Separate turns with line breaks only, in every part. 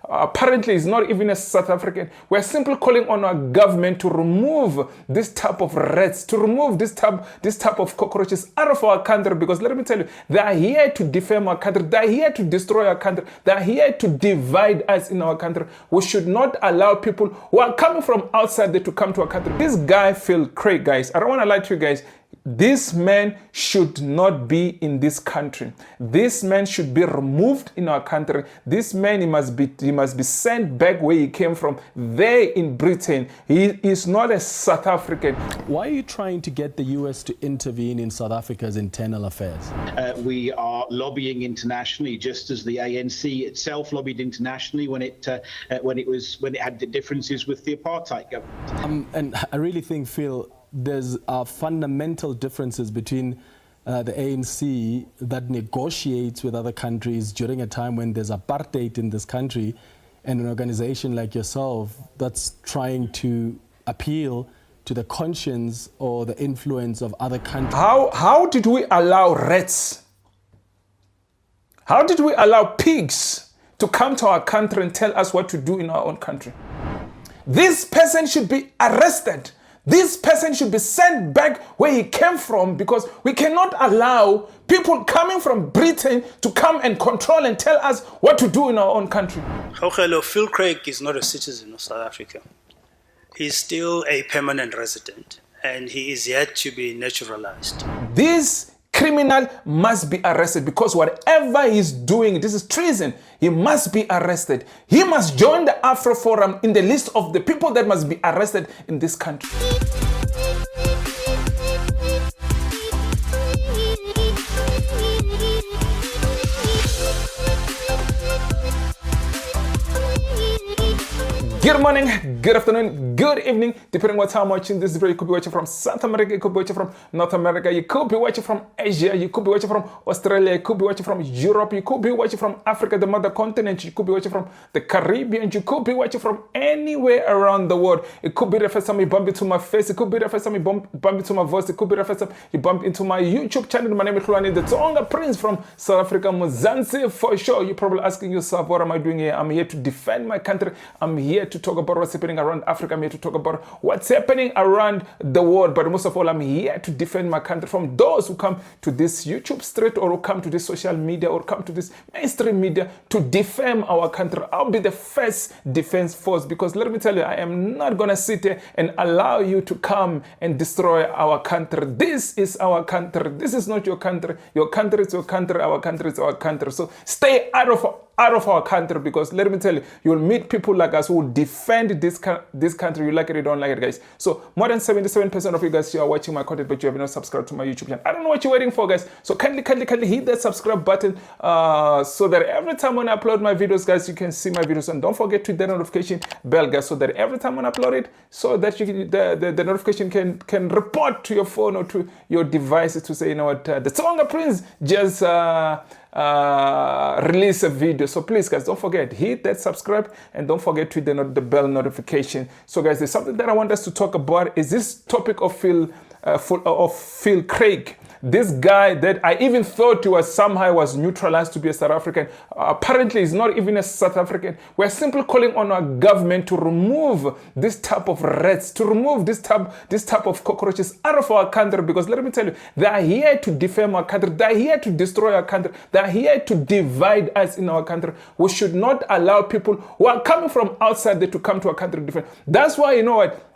apparently is not even a South African. We're simply calling on our government to remove this type of rats, to remove this type of cockroaches out of our country, because let me tell you, they are here to defame our country. They are here to destroy our country. They are here to divide us in our country. We should not allow people who are coming from outside there to come to our country. This guy, Craig, guys, I don't want to lie to you guys. This man should not be in this country. This man should be removed in our country. This man, he must be sent back where he came from, there in Britain. He is not a South African.
Why are you trying to get the US to intervene in South Africa's internal affairs?
We are lobbying internationally, just as the ANC itself lobbied internationally when it had the differences with the apartheid government.
And I really think, Phil, there's fundamental differences between the ANC that negotiates with other countries during a time when there's apartheid in this country, and an organization like yourself that's trying to appeal to the conscience or the influence of other countries.
How did we allow rats? How did we allow pigs to come to our country and tell us what to do in our own country? This person should be arrested. This person should be sent back where he came from, because we cannot allow people coming from Britain to come and control and tell us what to do in our own country.
Hello, Phil Craig is not a citizen of South Africa. He's still a permanent resident, and he is yet to be naturalized.
This criminal must be arrested, because whatever he's doing, this is treason. He must be arrested. He must join the Afro Forum in the list of the people that must be arrested in this country. Good morning, good afternoon, good evening, depending on what time watching this video. You could be watching from South America, you could be watching from North America, you could be watching from Asia, you could be watching from Australia, you could be watching from Europe, you could be watching from Africa, the mother continent, you could be watching from the Caribbean, you could be watching from anywhere around the world. It could be the first time you bump into my face, it could be the first time you bump into my voice, it could be the first time you bump into my YouTube channel. My name is Hlulani, the Tsonga Prince from South Africa, Mzansi for sure. You're probably asking yourself, what am I doing here? I'm here to defend my country. I'm here to talk about what's happening around Africa. I'm here to talk about what's happening around the world. But most of all, I'm here to defend my country from those who come to this YouTube street, or who come to this social media, or come to this mainstream media to defame our country. I'll be the first defense force, because let me tell you, I am not going to sit here and allow you to come and destroy our country. This is our country. This is not your country. Your country is your country. Our country is our country. So stay out of our country, because let me tell you, you'll meet people like us who will defend this country. You like it, you don't like it, guys. So more than 77% of you guys, you are watching my content, but you have not subscribed to my YouTube channel. I don't know what you're waiting for, guys. So kindly hit that subscribe button, so that every time when I upload my videos, guys, you can see my videos. And don't forget to hit the notification bell, guys, so that every time when I upload it, so that the notification can report to your phone or to your devices to say, you know what, the Tsonga Prince just release a video. So please, guys, don't forget, hit that subscribe, and don't forget to hit the bell notification. So guys, there's something that I want us to talk about, is this topic of Phil Craig. This guy that I even thought somehow was neutralized to be a South African, apparently is not even a South African. We're simply calling on our government to remove this type of rats, to remove this type of cockroaches out of our country, because let me tell you, they are here to defame our country. They are here to destroy our country. They are here to divide us in our country. We should not allow people who are coming from outside there to come to our country to defend. That's why, you know what,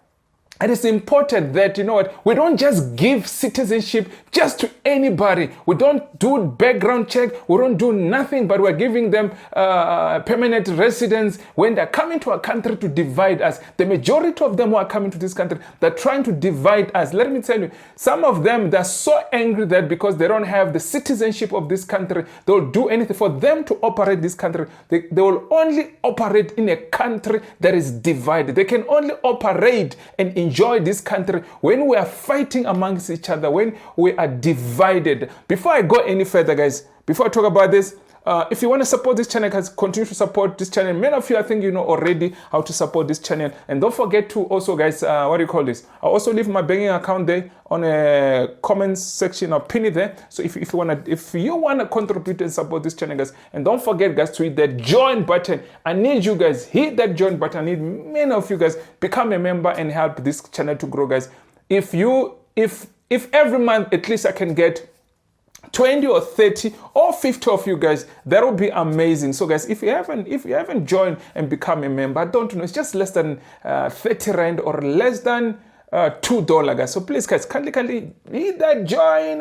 it is important that, you know what, we don't just give citizenship just to anybody. We don't do background check. We don't do nothing, but we're giving them permanent residence when they're coming to our country to divide us. The majority of them who are coming to this country, they're trying to divide us. Let me tell you, some of them, they're so angry that because they don't have the citizenship of this country, they'll do anything. For them to operate this country, they will only operate in a country that is divided. They can only operate and enjoy this country when we are fighting amongst each other, when we are divided. Before I go any further, guys, before I talk about this, If you want to support this channel, guys, continue to support this channel. Many of you, I think you know already how to support this channel. And don't forget to also, guys, what do you call this? I'll also leave my banking account there on a comments section. I'll pin it there. So if you wanna contribute and support this channel, guys, and don't forget, guys, to hit that join button. I need you guys, hit that join button. I need many of you guys become a member and help this channel to grow, guys. If every month at least I can get 20 or 30 or 50 of you guys, that would be amazing. So guys, if you haven't joined and become a member, I don't know, it's just less than 30 rand or less than $2, guys. So please, guys, kindly hit that join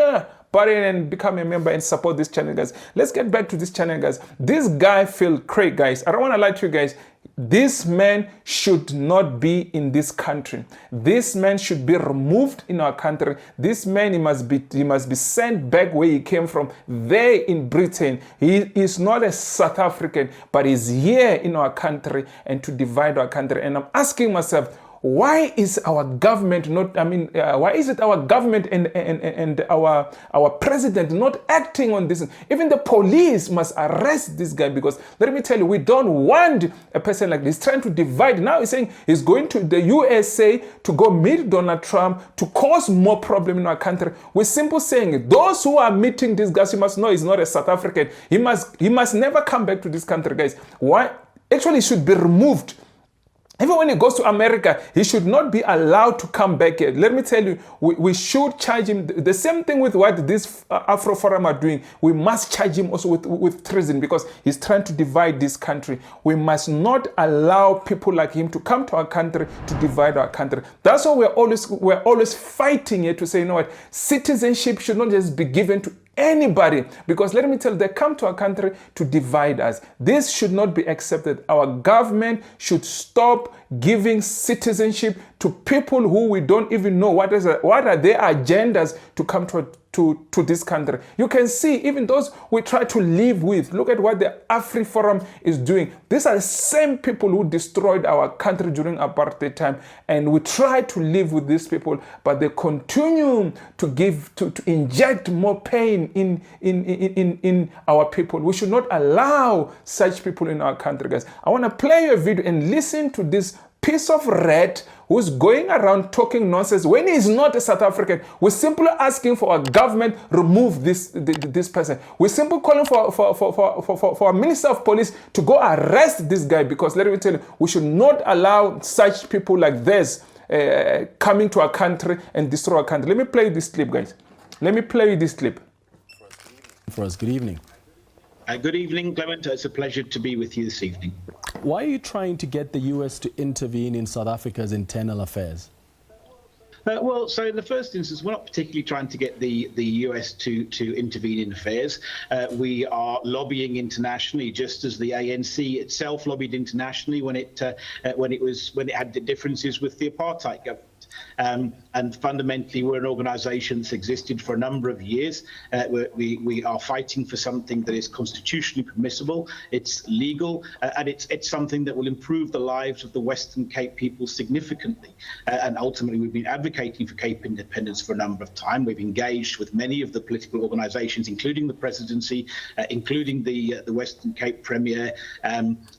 button and become a member and support this channel, guys. Let's get back to this channel, guys. This guy Craig, guys, I don't want to lie to you guys. This man should not be in this country. This man should be removed in our country. This man, he must be sent back where he came from, there in Britain. He is not a South African, but he's here in our country and to divide our country. And I'm asking myself, why is our government not, why is it our government and our president not acting on this? Even the police must arrest this guy, because let me tell you, we don't want a person like this trying to divide. Now he's saying he's going to the USA to go meet Donald Trump to cause more problem in our country. We're simply saying those who are meeting this guy, you must know he's not a South African. He must never come back to this country, guys. Why? Actually, he should be removed. Even when he goes to America, he should not be allowed to come back here. Let me tell you, we should charge him. The same thing with what this Afro Forum are doing. We must charge him also with treason, because he's trying to divide this country. We must not allow people like him to come to our country to divide our country. That's why we're always fighting here to say, you know what, citizenship should not just be given to anybody, because let me tell you, they come to our country to divide us. This should not be accepted. Our government should stop giving citizenship to people who we don't even know what are their agendas to come to this country. You can see even those we try to live with. Look at what the Afri Forum is doing. These are the same people who destroyed our country during apartheid time, and we try to live with these people, but they continue to inject more pain in our people. We should not allow such people in our country, guys. I want to play you a video and listen to this piece of rat who's going around talking nonsense when he's not a South African. We're simply asking for a government remove this person. We're simply calling for a minister of police to go arrest this guy, because let me tell you, we should not allow such people like this coming to our country and destroy our country. Let me play this clip, guys. Let me play this clip.
For us, good evening.
Good evening, Clement. It's a pleasure to be with you this evening.
Why are you trying to get the US to intervene in South Africa's internal affairs?
Well, so in the first instance, we're not particularly trying to get the US to intervene in affairs. We are lobbying internationally, just as the ANC itself lobbied internationally when it had differences with the apartheid government. And fundamentally, we're an organisation that's existed for a number of years. We are fighting for something that is constitutionally permissible, it's legal, and it's something that will improve the lives of the Western Cape people significantly. And ultimately, we've been advocating for Cape independence for a number of time. We've engaged with many of the political organisations, including the presidency, including the Western Cape Premier.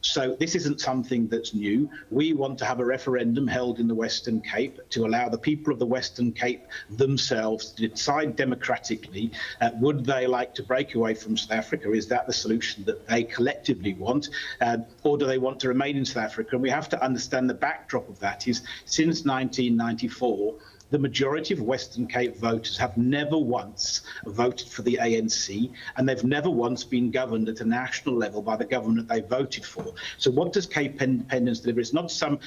So this isn't something that's new. We want to have a referendum held in the Western Cape to allow the people of the Western Cape themselves to decide democratically, would they like to break away from South Africa? Is that the solution that they collectively want? Or do they want to remain in South Africa? And we have to understand the backdrop of that is, since 1994, the majority of Western Cape voters have never once voted for the ANC, and they've never once been governed at a national level by the government they voted for. So what does Cape independence deliver? It's not some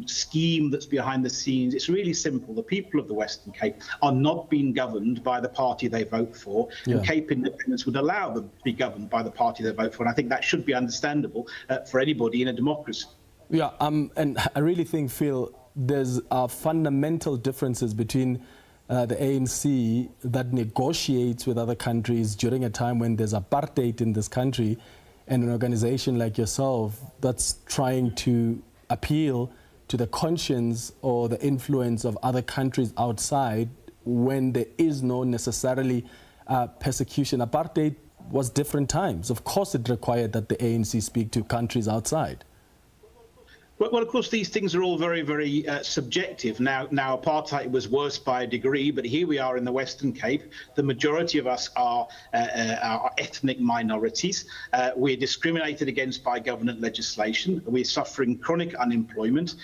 scheme that's behind the scenes. It's really simple. The people of the Western Cape are not being governed by the party they vote for, and Cape independence would allow them to be governed by the party they vote for. And I think that should be understandable for anybody in a democracy.
Yeah, and I really think, Phil, there's fundamental differences between the ANC that negotiates with other countries during a time when there's apartheid in this country, and an organization like yourself that's trying to appeal to the conscience or the influence of other countries outside when there is no necessarily persecution. Apartheid was different times. Of course, it required that the ANC speak to countries outside.
Well, of course, these things are all very, very subjective. Now, apartheid was worse by a degree, but here we are in the Western Cape. The majority of us are ethnic minorities. We're discriminated against by government legislation. We're suffering chronic unemployment.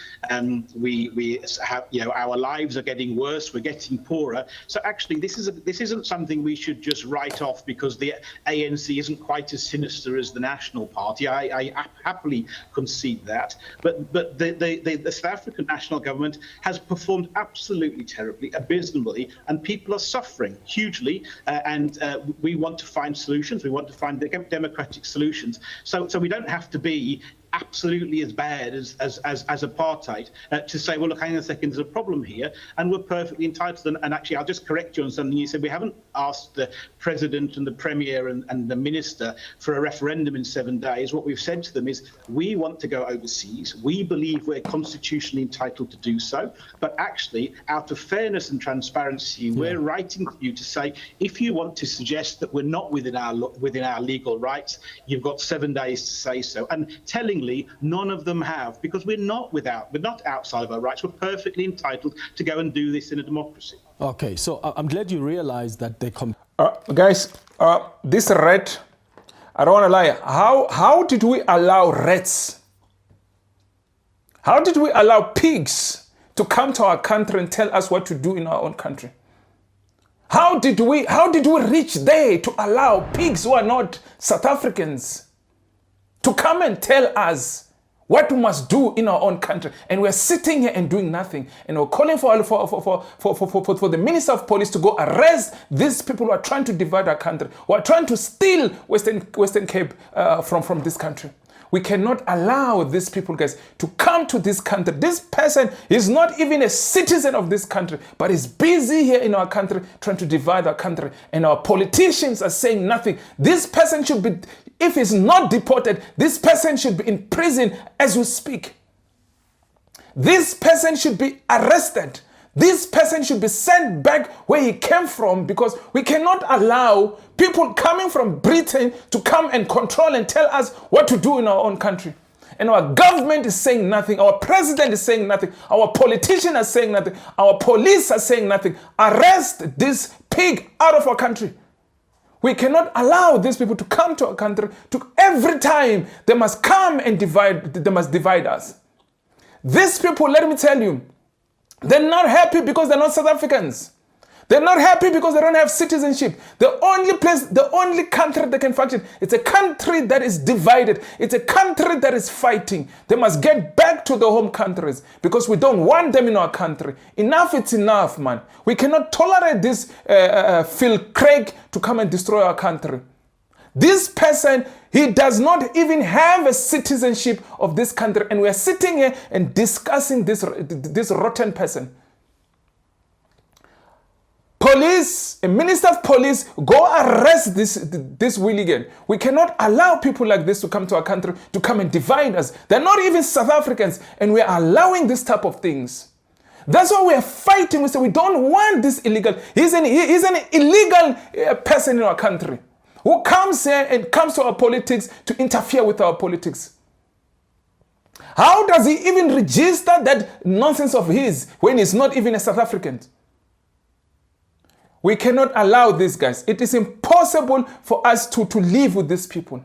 We have, our lives are getting worse. We're getting poorer. So actually, this isn't something we should just write off because the ANC isn't quite as sinister as the National Party. I happily concede that, but the South African national government has performed absolutely terribly, abysmally, and people are suffering hugely. And we want to find solutions. We want to find democratic solutions. So we don't have to be absolutely as bad as apartheid to say, well, look, hang on a second, there's a problem here, and we're perfectly entitled. And actually, I'll just correct you on something you said. We haven't asked the president and the premier and the minister for a referendum in 7 days. What we've said to them is, we want to go overseas. We believe we're constitutionally entitled to do so. But actually, out of fairness and transparency, we're writing to you to say, if you want to suggest that we're not within our legal rights, you've got 7 days to say so. And tellingly, none of them have, because we're not outside of our rights. We're perfectly entitled to go and do this in a democracy.
Okay, so I'm glad you realize that they
guys, this rat, I don't want to lie. How did we allow rats? How did we allow pigs to come to our country and tell us what to do in our own country? How did we reach there to allow pigs who are not South Africans to come and tell us what we must do in our own country? And we're sitting here and doing nothing. And we're calling for the Minister of Police to go arrest these people who are trying to divide our country, who are trying to steal Western Cape from this country. We cannot allow these people, guys, to come to this country. This person is not even a citizen of this country, but is busy here in our country trying to divide our country. And our politicians are saying nothing. This person should be, if he's not deported, this person should be in prison as we speak. This person should be arrested. This person should be sent back where he came from, because we cannot allow people coming from Britain to come and control and tell us what to do in our own country. And our government is saying nothing. Our president is saying nothing. Our politicians are saying nothing. Our police are saying nothing. Arrest this pig out of our country. We cannot allow these people to come to our country. Every time they must come and divide us. These people, let me tell you, they're not happy because they're not South Africans. They're not happy because they don't have citizenship. The only country that can function, it's a country that is divided. It's a country that is fighting. They must get back to their home countries because we don't want them in our country. Enough, it's enough, man. We cannot tolerate this Phil Craig to come and destroy our country. This person, he does not even have a citizenship of this country, and we are sitting here and discussing this rotten person. Police, a minister of police, go arrest this hooligan. We cannot allow people like this to come to our country to come and divide us. They're not even South Africans, and we are allowing this type of things. That's why we are fighting. We say we don't want this illegal. He's an illegal person in our country who comes here and comes to our politics to interfere with our politics. How does he even register that nonsense of his when he's not even a South African? We cannot allow this, guys. It is impossible for us to live with these people.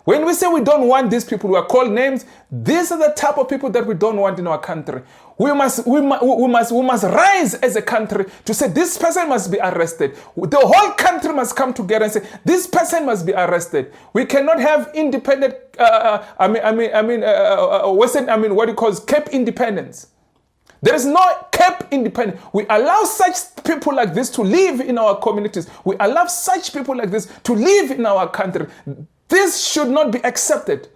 When we say we don't want these people, we are called names. These are the type of people that we don't want in our country. We must rise as a country to say this person must be arrested. The whole country must come together and say this person must be arrested. We cannot have independent. Cape independence. There is no Cape independence. We allow such people like this to live in our communities. We allow such people like this to live in our country. This should not be accepted.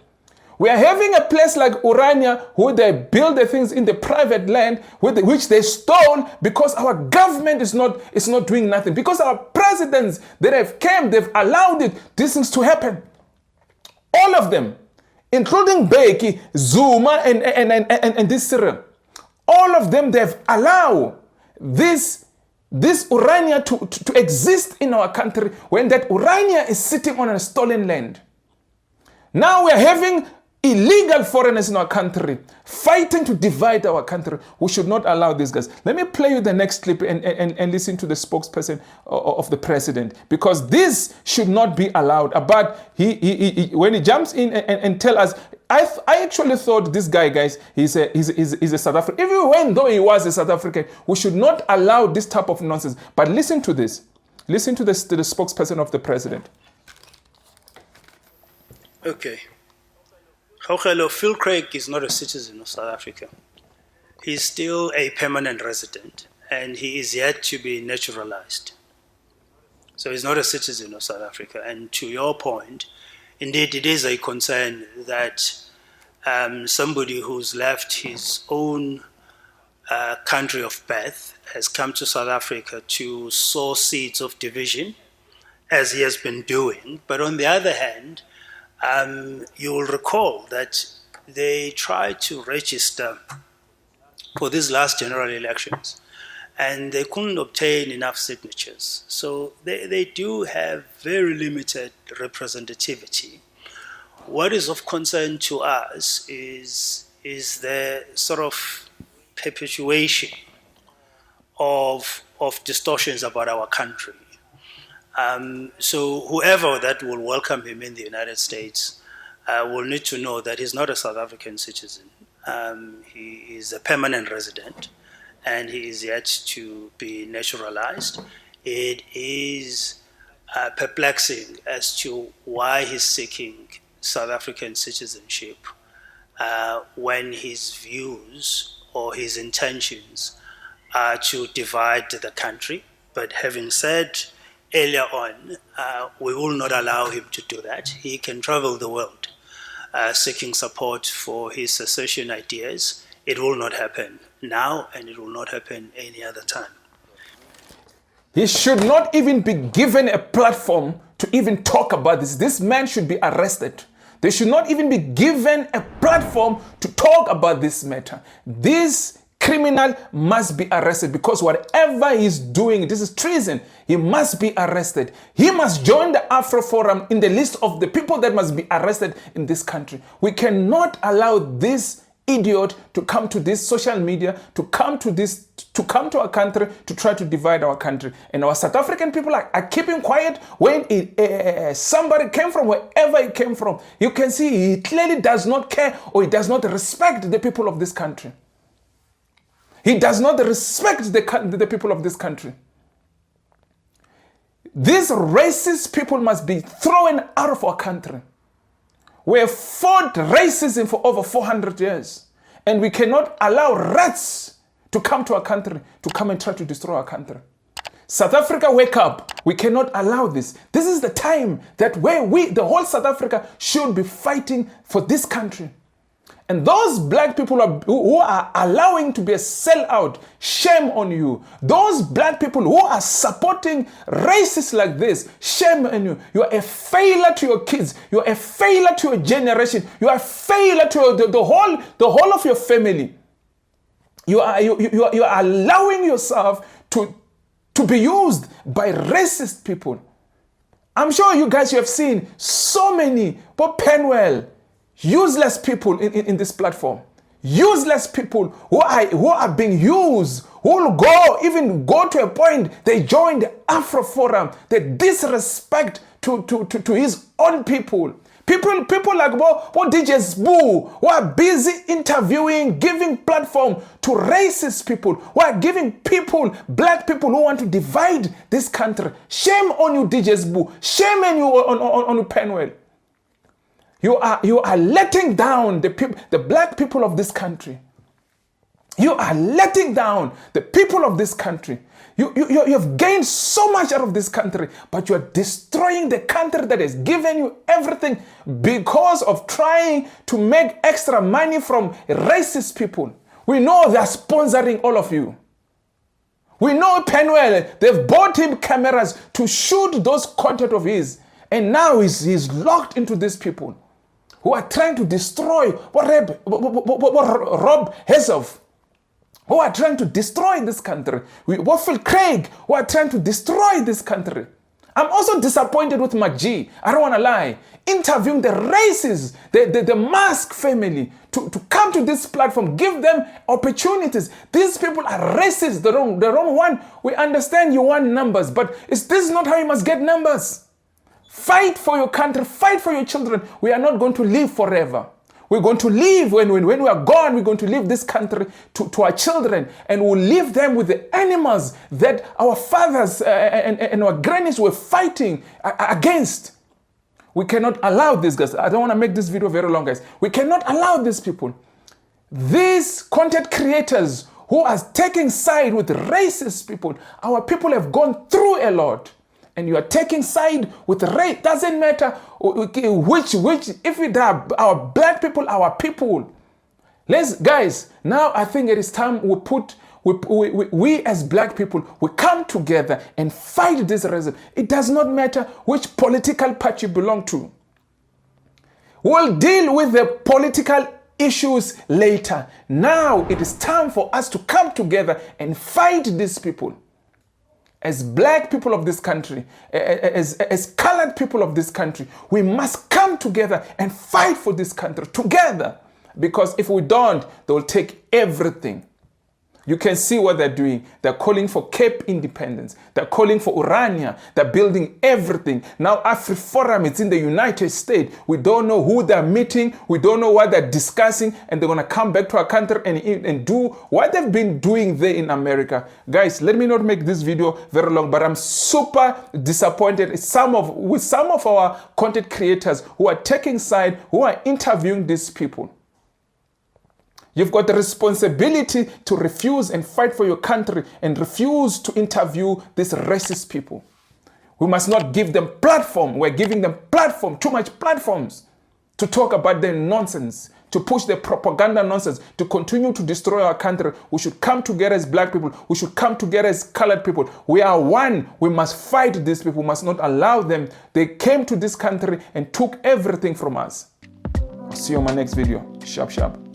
We are having a place like Urania where they build the things in the private land which they stole because our government is not doing nothing. Because our presidents that have came, they've allowed these things to happen. All of them, including Beki, Zuma, and this Cyril. All of them, they've allowed this this urania to exist in our country when that urania is sitting on a stolen land. Now we are having illegal foreigners in our country fighting to divide our country. We should not allow these guys. Let me play you the next clip and listen to the spokesperson of the president, because this should not be allowed. But he when he jumps in and tell us, I actually thought this guy, guys, he's a South African. Even though he was a South African, we should not allow this type of nonsense. But listen to this. Listen to this, to the spokesperson of the president.
Okay. Hello, Phil Craig is not a citizen of South Africa. He's still a permanent resident, and he is yet to be naturalized. So he's not a citizen of South Africa. And to your point, indeed, it is a concern that somebody who's left his own country of birth has come to South Africa to sow seeds of division, as he has been doing. But on the other hand, you will recall that they tried to register for these last general elections, and they couldn't obtain enough signatures. So they do have very limited representativity. What is of concern to us is the sort of perpetuation of distortions about our country. So whoever that will welcome him in the United States will need to know that he's not a South African citizen. He is a permanent resident, and he is yet to be naturalized. It is perplexing as to why he's seeking South African citizenship when his views or his intentions are to divide the country. But having said earlier on, we will not allow him to do that. He can travel the world seeking support for his secession ideas. It will not happen now, and it will not happen any other time.
He should not even be given a platform to even talk about this. This man should be arrested. They should not even be given a platform to talk about this matter. This criminal must be arrested, because whatever he's doing, this is treason. He must be arrested. He must join the Afro Forum in the list of the people that must be arrested in this country. We cannot allow this idiot to come to this social media, to come to our country, to try to divide our country. And our South African people are keeping quiet when somebody came from wherever he came from. You can see he clearly does not care, or he does not respect the people of this country. He does not respect the people of this country. These racist people must be thrown out of our country. We have fought racism for over 400 years. And we cannot allow rats to come to our country, to come and try to destroy our country. South Africa, wake up. We cannot allow this. This is the time that where the whole South Africa should be fighting for this country. And those black people who are allowing to be a sellout, shame on you. Those black people who are supporting racists like this, shame on you. You are a failure to your kids. You are a failure to your generation. You are a failure to the whole of your family. You are allowing yourself to be used by racist people. I'm sure you guys, you have seen so many, Bob Penwell, useless people in this platform. Useless people who are being used, who will even go to a point, they join the Afro Forum, they disrespect to his own people. People like DJs Boo, who are busy interviewing, giving platform to racist people, who are giving people, black people who want to divide this country. Shame on you, DJs Boo. Shame on you, on Penwell. You are letting down the black people of this country. You are letting down the people of this country. You have gained so much out of this country, but you are destroying the country that has given you everything because of trying to make extra money from racist people. We know they are sponsoring all of you. We know Penwell, they've bought him cameras to shoot those content of his, and now he's locked into these people who are trying to destroy Rob Hesov. who are trying to destroy this country. Waffle Craig, who are trying to destroy this country. I'm also disappointed with McG. I don't want to lie. Interviewing the racists, the Musk family, to come to this platform, give them opportunities. These people are racist. They don't want, we understand you want numbers, but this is not how you must get numbers. Fight for your country, fight for your children. We are not going to live forever. We're going to leave, when we are gone, we're going to leave this country to our children, and we'll leave them with the animals that our fathers and our grannies were fighting against. We cannot allow this, guys. I don't want to make this video very long, guys. We cannot allow these people. These content creators who are taking side with racist people, our people have gone through a lot. And you are taking side with race. Doesn't matter which, if it are our black people, our people. Guys, now I think it is time we as black people, we come together and fight this racism. It does not matter which political party you belong to. We'll deal with the political issues later. Now it is time for us to come together and fight these people. As black people of this country, as colored people of this country, we must come together and fight for this country together. Because if we don't, they will take everything. You can see what they're doing. They're calling for Cape independence. They're calling for Urania. They're building everything. Now AfriForum, it's in the United States. We don't know who they're meeting. We don't know what they're discussing. And they're going to come back to our country and do what they've been doing there in America. Guys, let me not make this video very long, but I'm super disappointed with some of our content creators who are taking side, who are interviewing these people. You've got the responsibility to refuse and fight for your country and refuse to interview these racist people. We must not give them platform. We're giving them platform, too much platforms, to talk about their nonsense, to push their propaganda nonsense, to continue to destroy our country. We should come together as black people. We should come together as colored people. We are one. We must fight these people. We must not allow them. They came to this country and took everything from us. I'll see you on my next video. Sharp, sharp.